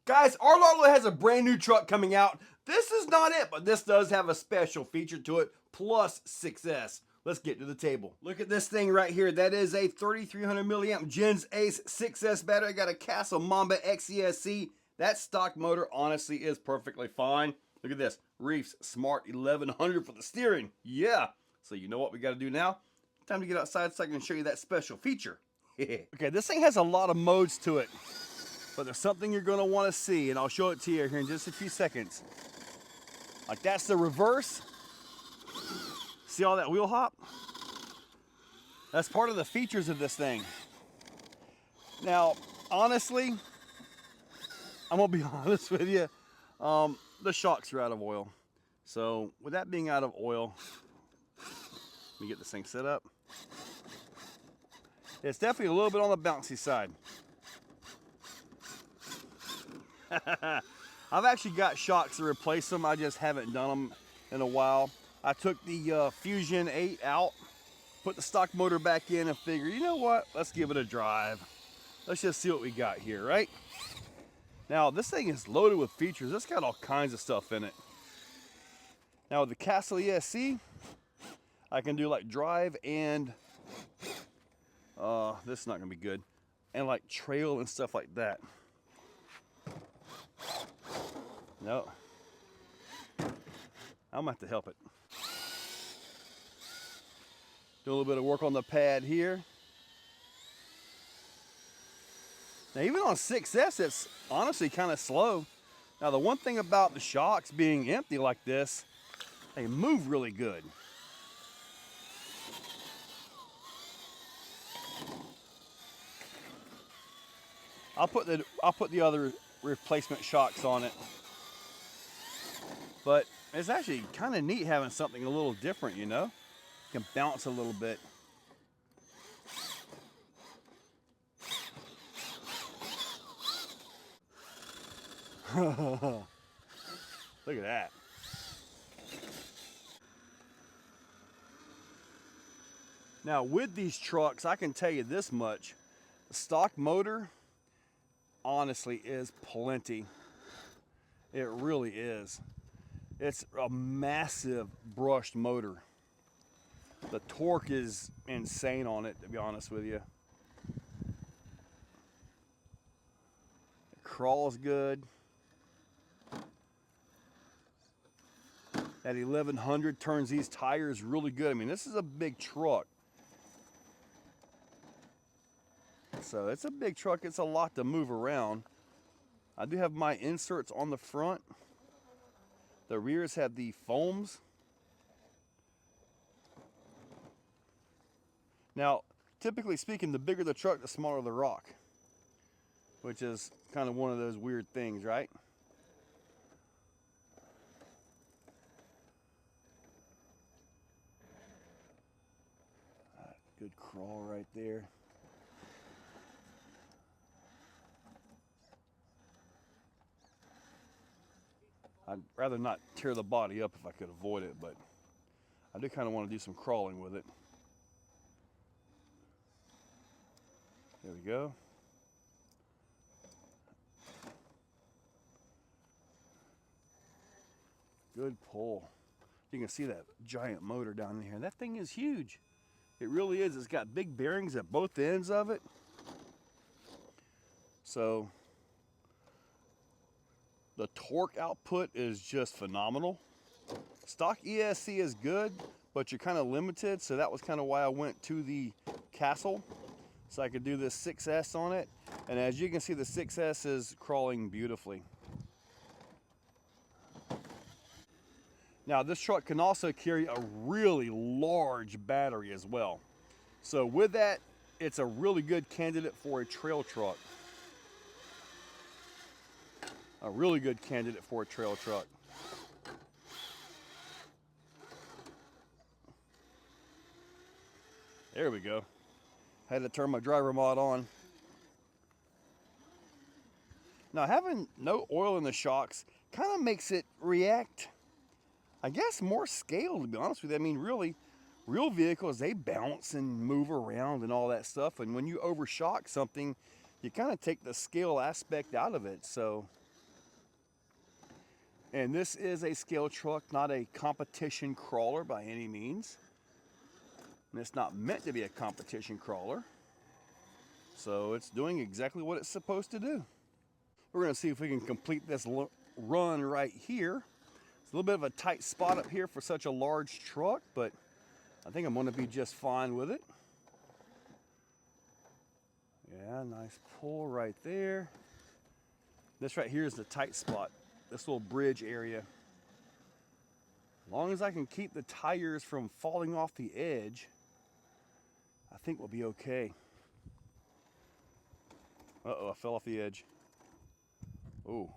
Guys, RLAARLO has a brand new truck coming out. This is not it, but this does have a special feature to it, plus success. Let's get to the table. Look at this thing right here. That is a 3300 milliamp Gens Ace 6S battery. I got a Castle Mamba XESC. That stock motor honestly is perfectly fine. Look at this. Reef's Smart 1100 for the steering. Yeah. So you know what we got to do now? Time to get outside so I can show you that special feature. Okay, this thing has a lot of modes to it, but there's something you're going to want to see, and I'll show it to you here in just a few seconds. Like, that's the reverse. See all that wheel hop? That's part of the features of this thing. Now, honestly, I'm going to be honest with you. The shocks are out of oil. So, with that being out of oil, let me get this thing set up. It's definitely a little bit on the bouncy side. I've actually got shocks to replace them. I just haven't done them in a while. I took the Fusion 8 out, put the stock motor back in, and figured, you know what? Let's give it a drive. Let's just see what we got here, right? Now, this thing is loaded with features. It's got all kinds of stuff in it. Now, with the Castle ESC, I can do like drive and, this is not gonna be good, and like trail and stuff like that. No, I'm gonna have to help it. Do a little bit of work on the pad here. Now, even on 6S, it's honestly kind of slow. Now, the one thing about the shocks being empty like this, they move really good. I'll put the other replacement shocks on it. But it's actually kind of neat having something a little different, you know? You can bounce a little bit. Look at that. Now, with these trucks, I can tell you this much. The stock motor, honestly, is plenty. It really is. It's a massive brushed motor. The torque is insane on it, to be honest with you. It crawls good. That 1100 turns these tires really good. I mean, this is a big truck. So it's a big truck. It's a lot to move around. I do have my inserts on the front. The rears have the foams. Now, typically speaking, the bigger the truck, the smaller the rock, which is kind of one of those weird things, right? Good crawl right there. I'd rather not tear the body up if I could avoid it, but I do kind of want to do some crawling with it. There we go. Good pull. You can see that giant motor down in here. That thing is huge. It really is. It's got big bearings at both ends of it. So the torque output is just phenomenal. Stock ESC is good, but you're kind of limited. So that was kind of why I went to the Castle, so I could do this 6S on it. And as you can see, the 6S is crawling beautifully. Now, this truck can also carry a really large battery as well. So with that, it's a really good candidate for a trail truck. A really good candidate for a trail truck. There we go. Had to turn my driver mod on. Now, having no oil in the shocks kind of makes it react, I guess, more scale, to be honest with you. I mean, really, real vehicles, they bounce and move around and all that stuff. And when you overshock something, you kind of take the scale aspect out of it. So And this is a scale truck, not a competition crawler by any means. And it's not meant to be a competition crawler. So it's doing exactly what it's supposed to do. We're going to see if we can complete this run right here. It's a little bit of a tight spot up here for such a large truck, but I think I'm going to be just fine with it. Yeah, nice pull right there. This right here is the tight spot, this little bridge area. As long as I can keep the tires from falling off the edge, I think we'll be okay. Uh-oh, I fell off the edge. Oh.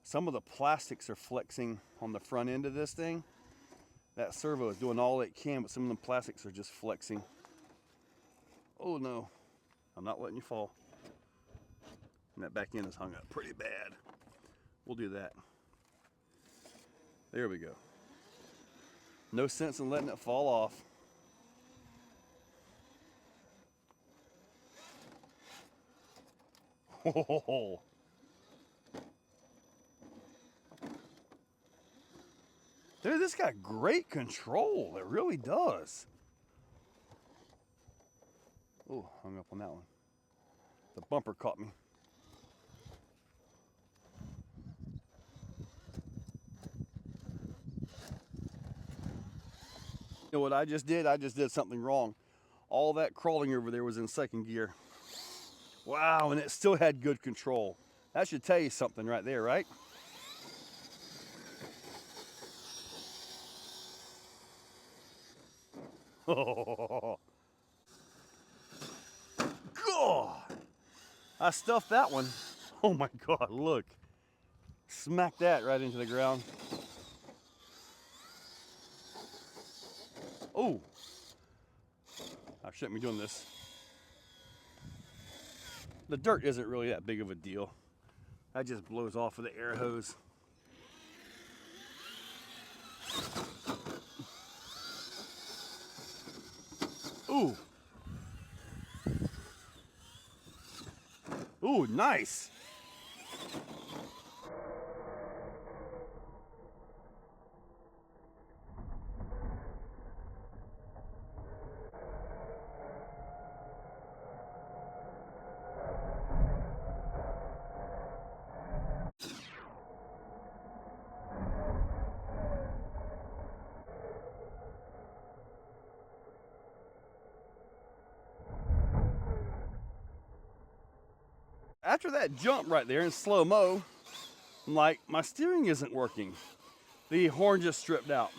Some of the plastics are flexing on the front end of this thing. That servo is doing all it can, but some of the plastics are just flexing. Oh no, I'm not letting you fall. And that back end is hung up pretty bad. We'll do that. There we go. No sense in letting it fall off. Oh. Dude, this got great control. It really does. Oh, hung up on that one. The bumper caught me. You know what I just did? I just did something wrong. All that crawling over there was in second gear. Wow, and it still had good control. That should tell you something right there, right? Oh, God. I stuffed that one. Oh my God, look. Smack that right into the ground. Oh, I shouldn't be doing this. The dirt isn't really that big of a deal. That just blows off with the air hose. Ooh. Ooh, nice. After that jump right there in slow-mo, I'm like, my steering isn't working. The horn just stripped out.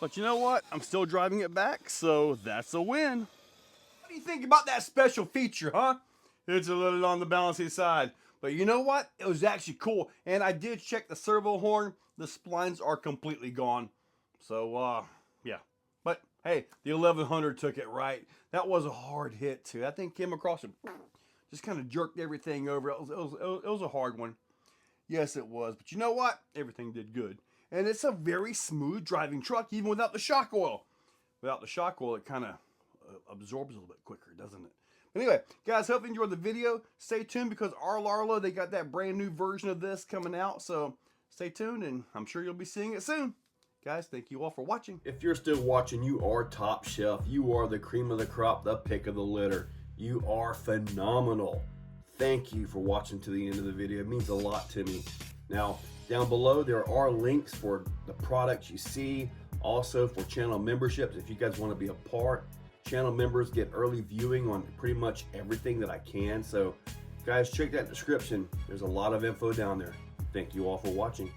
But you know what? I'm still driving it back, so that's a win. What do you think about that special feature, huh? It's a little on the balancing side. But you know what? It was actually cool. And I did check the servo horn. The splines are completely gone. So, yeah. But, hey, the 1100 took it right. That was a hard hit, too. That thing came across and just kind of jerked everything over. It was a hard one. Yes, it was. But you know what? Everything did good. And it's a very smooth driving truck, even without the shock oil. Without the shock oil, it kind of absorbs a little bit quicker, doesn't it? But anyway, guys, hope you enjoyed the video. Stay tuned because RLAARLO, they got that brand new version of this coming out. So stay tuned, and I'm sure you'll be seeing it soon. Guys, thank you all for watching. If you're still watching, you are top shelf. You are the cream of the crop, the pick of the litter. You are phenomenal. Thank you for watching to the end of the video. It means a lot to me. Now, down below, there are links for the products you see, also for channel memberships. If you guys want to be a part, channel members get early viewing on pretty much everything that I can. So, guys, check that description. There's a lot of info down there. Thank you all for watching.